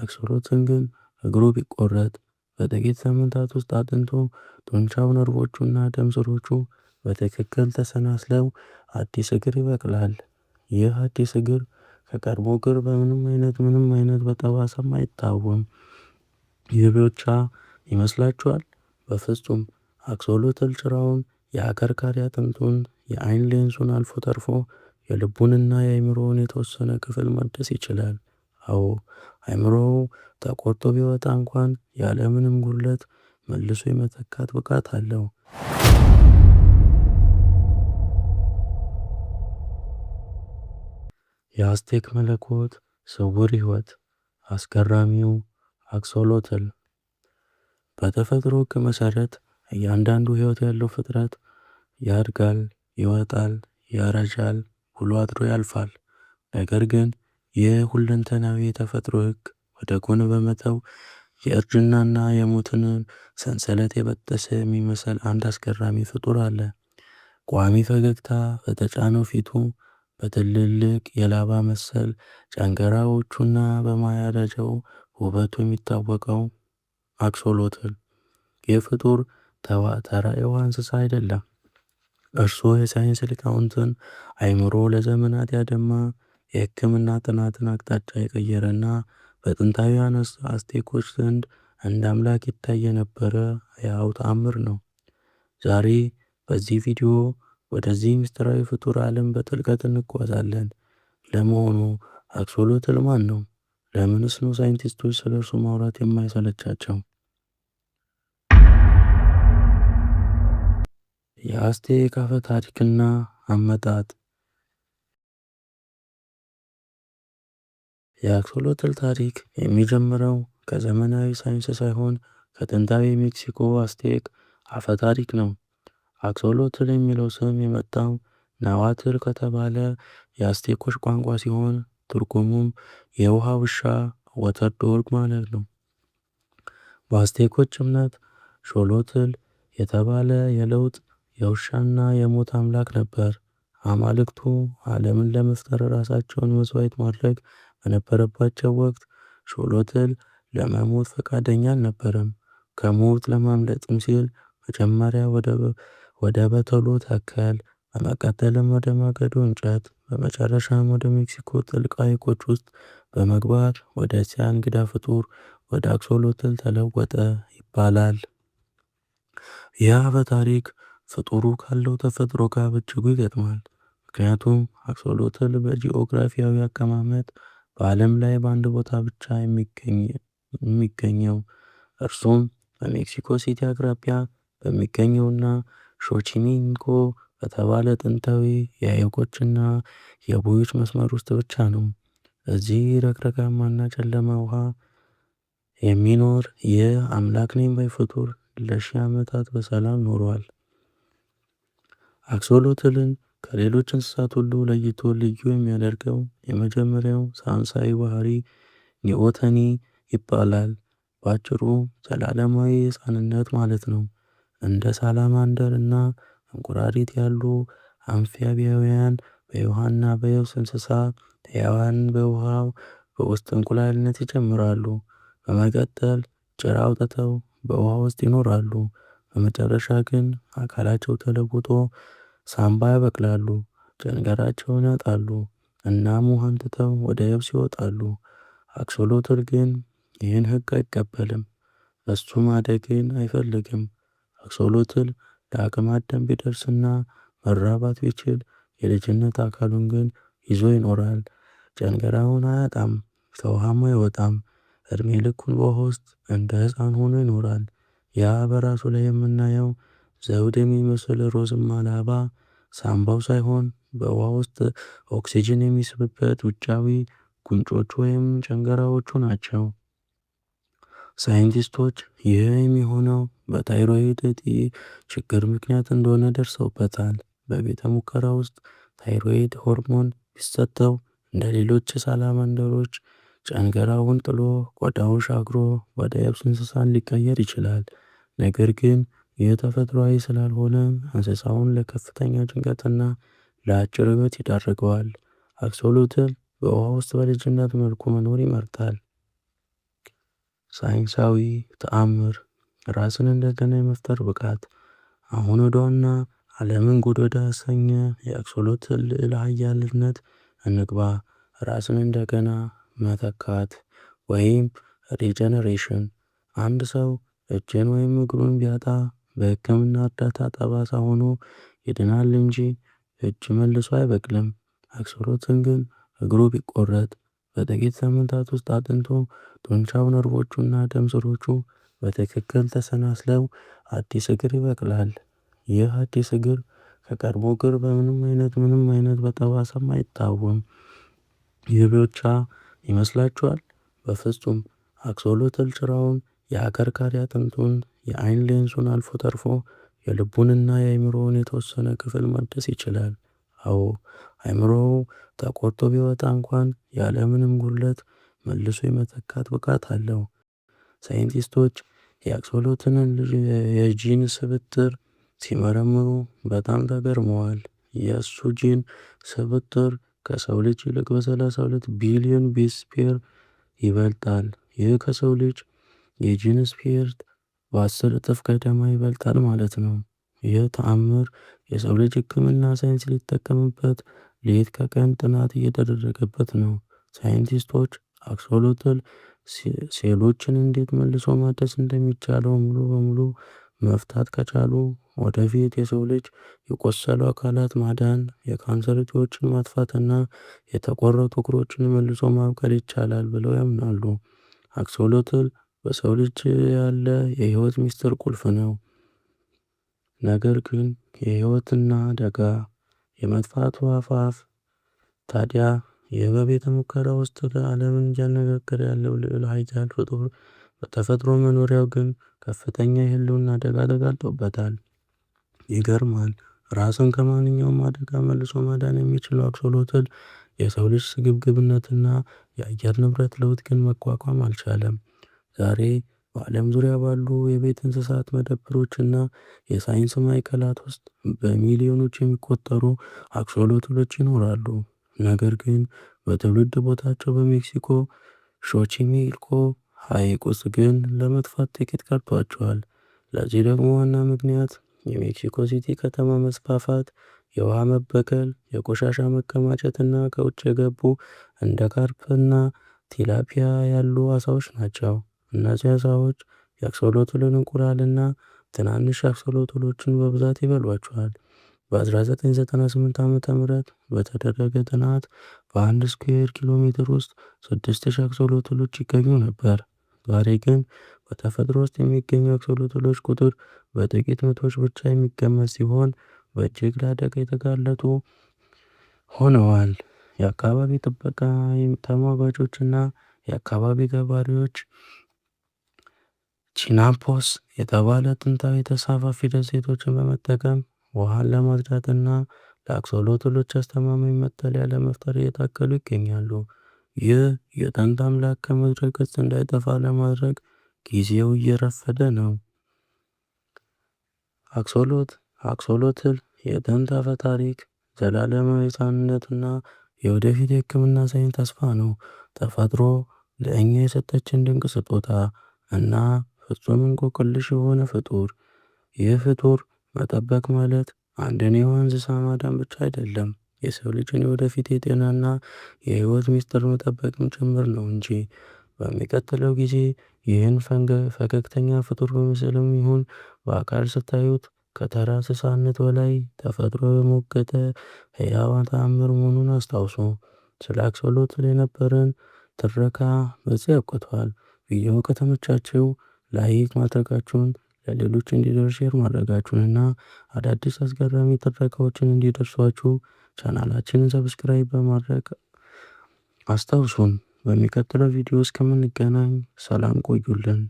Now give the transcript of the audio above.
አክሶሎትል ግን እግሩ ቢቆረጥ በጥቂት ሳምንታት ውስጥ አጥንቱ፣ ጡንቻው፣ ነርቮቹና ደም ስሮቹ በትክክል ተሰናስለው አዲስ እግር ይበቅላል። ይህ አዲስ እግር ከቀድሞ እግር ምንም አይነት በጠባሳም አይታወም። ይህ ብቻ ይመስላችኋል? በፍጹም። አክሶሎትል ጭራውን፣ የአከርካሪ አጥንቱን፣ የአይን ሌንሱን አልፎ ተርፎ የልቡንና የአእምሮውን የተወሰነ ክፍል ማደስ ይችላል። አዎ፣ አእምሮው ተቆርጦ ቢወጣ እንኳን ያለምንም ጉድለት መልሶ የመተካት ብቃት አለው። የአዝቴክ መለኮት ስውር ሕይወት። አስገራሚው አክሶሎትል። በተፈጥሮ ሕግ መሠረት እያንዳንዱ ሕይወት ያለው ፍጥረት ያድጋል፣ ይወጣል፣ ያረጃል፣ ውሎ አድሮ ያልፋል። ነገር ግን ይህ ሁለንተናዊ የተፈጥሮ ሕግ ወደ ጎን በመተው የእርጅናና የሞትን ሰንሰለት የበጠሰ የሚመስል አንድ አስገራሚ ፍጡር አለ። ቋሚ ፈገግታ በተጫነው ፊቱ፣ በትልልቅ የላባ መሰል ጨንገራዎቹና በማያረጀው ውበቱ የሚታወቀው አክሶሎትል። ይህ ፍጡር ተራ የውሃ እንስሳ አይደለም። እርሱ የሳይንስ ሊቃውንትን አእምሮ ለዘመናት ያደማ፣ የሕክምና ጥናትን አቅጣጫ የቀየረና በጥንታውያን አዝቴኮች ዘንድ እንደ አምላክ ይታይ የነበረ ሕያው ተአምር ነው። ዛሬ በዚህ ቪዲዮ ወደዚህ ምስጢራዊ ፍጡር ዓለም በጥልቀት እንጓዛለን። ለመሆኑ አክሶሎትል ማን ነው? ለምንስ ነው ሳይንቲስቶች ስለ እርሱ ማውራት የማይሰለቻቸው? የአዝቴክ አፈ ታሪክና አመጣጥ። የአክሶሎትል ታሪክ የሚጀምረው ከዘመናዊ ሳይንስ ሳይሆን ከጥንታዊ ሜክሲኮ አዝቴክ አፈ ታሪክ ነው። አክሶሎትል የሚለው ስም የመጣው ናዋትል ከተባለ የአዝቴኮች ቋንቋ ሲሆን ትርጉሙም የውሃ ውሻ ወተር ዶግ ማለት ነው። በአዝቴኮች እምነት ሾሎትል የተባለ የለውጥ፣ የውሻና የሞት አምላክ ነበር። አማልክቱ ዓለምን ለመፍጠር ራሳቸውን መስዋዕት ማድረግ በነበረባቸው ወቅት ሾሎትል ለመሞት ፈቃደኛ አልነበረም። ከሞት ለማምለጥም ሲል መጀመሪያ ወደ በቶሎ ተከል፣ በመቀጠልም ወደ ማገዶ እንጨት፣ በመጨረሻም ወደ ሜክሲኮ ጥልቅ ሐይቆች ውስጥ በመግባት ወደ ሲያ እንግዳ ፍጡር ወደ አክሶሎትል ተለወጠ ይባላል። ይህ አፈ ታሪክ ፍጡሩ ካለው ተፈጥሮ ጋር በእጅጉ ይገጥማል። ምክንያቱም አክሶሎትል በጂኦግራፊያዊ አቀማመጥ በዓለም ላይ በአንድ ቦታ ብቻ የሚገኘው እርሱም በሜክሲኮ ሲቲ አቅራቢያ በሚገኘውና ሾቺሚልኮ በተባለ ጥንታዊ የሐይቆችና የቦዮች መስመር ውስጥ ብቻ ነው። እዚህ ረግረጋማና ጨለማ ውሃ የሚኖር ይህ አምላክ ነኝ ባይ ፍጡር ለሺህ ዓመታት በሰላም ኖሯል። አክሶሎትልን ከሌሎች እንስሳት ሁሉ ለይቶ ልዩ የሚያደርገው የመጀመሪያው ሳይንሳዊ ባህሪ ኒኦተኒ ይባላል። በአጭሩ ዘላለማዊ ሕፃንነት ማለት ነው። እንደ ሳላማንደር እና እንቁራሪት ያሉ አምፊቢያውያን በውሃና በየብስ እንስሳ ሕያዋን በውሃው በውስጥ እንቁላልነት ይጀምራሉ። በመቀጠል ጭራ አውጥተው በውሃ ውስጥ ይኖራሉ። በመጨረሻ ግን አካላቸው ተለውጦ ሳምባ ያበቅላሉ፣ ጨንገራቸውን ያጣሉ፣ እናም ውሃን ትተው ወደ የብስ ይወጣሉ። አክሶሎትል ግን ይህን ሕግ አይቀበልም። እሱ ማደግን አይፈልግም። አክሶሎትል ለአቅመ አዳም ቢደርስና መራባት ቢችል የልጅነት አካሉን ግን ይዞ ይኖራል። ጨንገራውን አያጣም፣ ከውሃም አይወጣም። እድሜ ልኩን በውሃ ውስጥ እንደ ሕፃን ሆኖ ይኖራል። ያ በራሱ ላይ የምናየው ዘውድ የሚመስል ሮዝማ ላባ ሳምባው ሳይሆን በውሃ ውስጥ ኦክሲጅን የሚስብበት ውጫዊ ጉንጮቹ ወይም ጨንገራዎቹ ናቸው። ሳይንቲስቶች ይህ የሚሆነው በታይሮይድ እጢ ችግር ምክንያት እንደሆነ ደርሰውበታል። በቤተ ሙከራ ውስጥ ታይሮይድ ሆርሞን ቢሰጠው እንደ ሌሎች ሳላማንደሮች ጨንገራውን ጥሎ ቆዳውን ሻግሮ ወደ የብስ እንስሳን ሊቀየር ይችላል። ነገር ግን ይህ ተፈጥሯዊ ስላልሆነ እንስሳውን ለከፍተኛ ጭንቀትና ለአጭር ሕይወት ይዳርገዋል። አክሶሎትል በውሃ ውስጥ በልጅነት መልኩ መኖር ይመርጣል። ሳይንሳዊ ተአምር፣ ራስን እንደገና የመፍጠር ብቃት። አሁን ወደ ዋና ዓለምን ጉድ ወደ አሰኘ የአክሶሎት ልዕለ ኃያልነት እንግባ። ራስን እንደገና መተካት ወይም ሪጀነሬሽን። አንድ ሰው እጅን ወይም እግሩን ቢያጣ በሕክምና እርዳታ ጠባሳ ሆኖ ይድናል እንጂ እጅ መልሶ አይበቅልም። አክሶሎትን ግን እግሩ ቢቆረጥ በጥቂት ሳምንታት ውስጥ አጥንቶ፣ ጡንቻው፣ ነርቮቹና ደም ስሮቹ በትክክል ተሰናስለው አዲስ እግር ይበቅላል። ይህ አዲስ እግር ከቀድሞ እግር ምንም አይነት በጠባሳም አይታወም። ይህ ብቻ ይመስላችኋል? በፍጹም። አክሶሎትል ጭራውን፣ የአከርካሪ አጥንቱን፣ የአይን ሌንሱን አልፎ ተርፎ የልቡንና የአእምሮውን የተወሰነ ክፍል ማደስ ይችላል። አዎ፣ አእምሮው ተቆርጦ ቢወጣ እንኳን ያለምንም ጉድለት መልሶ የመተካት ብቃት አለው። ሳይንቲስቶች የአክሶሎትን የጂን ስብጥር ሲመረምሩ በጣም ተገርመዋል። የእሱ ጂን ስብጥር ከሰው ልጅ ይልቅ በ32 ቢሊዮን ቤዝ ፔር ይበልጣል። ይህ ከሰው ልጅ የጂን ስፔር በ10 እጥፍ ገደማ ይበልጣል ማለት ነው። ይህ ተአምር የሰው ልጅ ሕክምና ሳይንስ ሊጠቀምበት ሌት ከቀን ጥናት እየተደረገበት ነው። ሳይንቲስቶች አክሶሎትል ሴሎችን እንዴት መልሶ ማደስ እንደሚቻለው ሙሉ በሙሉ መፍታት ከቻሉ ወደፊት የሰው ልጅ የቆሰሉ አካላት ማዳን፣ የካንሰር እጢዎችን ማጥፋትና የተቆረጡ እግሮችን መልሶ ማብቀል ይቻላል ብለው ያምናሉ። አክሶሎትል በሰው ልጅ ያለ የህይወት ሚስጥር ቁልፍ ነው። ነገር ግን የህይወትና አደጋ የመጥፋቱ አፋፍ። ታዲያ ይህ በቤተ ሙከራ ውስጥ ዓለምን እያነጋገረ ያለው ልዕለ ኃያል ፍጡር በተፈጥሮ መኖሪያው ግን ከፍተኛ የህልውና አደጋ ተጋርጦበታል። ይገርማል። ራስን ከማንኛውም አደጋ መልሶ ማዳን የሚችለው አክሶሎትል የሰው ልጅ ስግብግብነትና የአየር ንብረት ለውጥ ግን መቋቋም አልቻለም። ዛሬ በዓለም ዙሪያ ባሉ የቤት እንስሳት መደብሮችና የሳይንስ ማዕከላት ውስጥ በሚሊዮኖች የሚቆጠሩ አክሶሎትሎች ይኖራሉ። ነገር ግን በትውልድ ቦታቸው በሜክሲኮ ሾቺሚልኮ ሐይቅ ውስጥ ግን ለመጥፋት ጥቂት ቀርቷቸዋል። ለዚህ ደግሞ ዋና ምክንያት የሜክሲኮ ሲቲ ከተማ መስፋፋት፣ የውሃ መበከል፣ የቆሻሻ መከማቸትና ከውጭ የገቡ እንደ ካርፕና ቲላፒያ ያሉ አሳዎች ናቸው። እነዚህ አሳዎች የአክሶሎትልን እንቁላልና ትናንሽ አክሶሎትሎችን በብዛት ይበሏቸዋል። በ1998 ዓ.ም በተደረገ ጥናት በ1 ስኩዌር ኪሎ ሜትር ውስጥ 6000 አክሶሎትሎች ይገኙ ነበር። ዛሬ ግን በተፈጥሮ ውስጥ የሚገኙ አክሶሎትሎች ቁጥር በጥቂት መቶዎች ብቻ የሚገመት ሲሆን በእጅግ ለአደጋ የተጋለጡ ሆነዋል። የአካባቢ ጥበቃ ተሟጋቾችና የአካባቢ ገበሬዎች ቺናፖስ የተባለ ጥንታዊ ተስፋፊ ደሴቶችን በመጠቀም ውሃን ለማጽዳትና ለአክሶሎትሎች አስተማማኝ መጠለያ ለመፍጠር እየታገሉ ይገኛሉ። ይህ የጥንት አምላክ ከምድረ ገጽ እንዳይጠፋ ለማድረግ ጊዜው እየረፈደ ነው። አክሶሎትል የጥንት አፈ ታሪክ፣ ዘላለማዊ ሕፃንነትና የወደፊት የሕክምና ሳይንስ ተስፋ ነው። ተፈጥሮ ለእኛ የሰጠችን ድንቅ ስጦታ እና ፍጹም እንቆቅልሽ የሆነ ፍጡር። ይህ ፍጡር መጠበቅ ማለት አንድን የወንዝ እንስሳ ማዳን ብቻ አይደለም፣ የሰው ልጅን የወደፊት የጤናና የህይወት ሚስጥር መጠበቅም ጭምር ነው እንጂ። በሚቀጥለው ጊዜ ይህን ፈገግተኛ ፍጡር በምስልም ይሁን በአካል ስታዩት ከተራ እንስሳነት በላይ ተፈጥሮ የሞገተ ሕያው ተአምር መሆኑን አስታውሱ። ስለ አክሶሎትል የነበረን ትረካ በዚህ ያብቅቷል። ቪዲዮ ከተመቻችሁ ላይክ ማድረጋችሁን፣ ለሌሎች እንዲደርስ ሼር ማድረጋችሁንና አዳዲስ አስገራሚ ትረካዎችን እንዲደርሷችሁ ቻናላችንን ሰብስክራይብ በማድረግ አስታውሱን። በሚቀጥለው ቪዲዮ እስከምንገናኝ ሰላም ቆዩልን።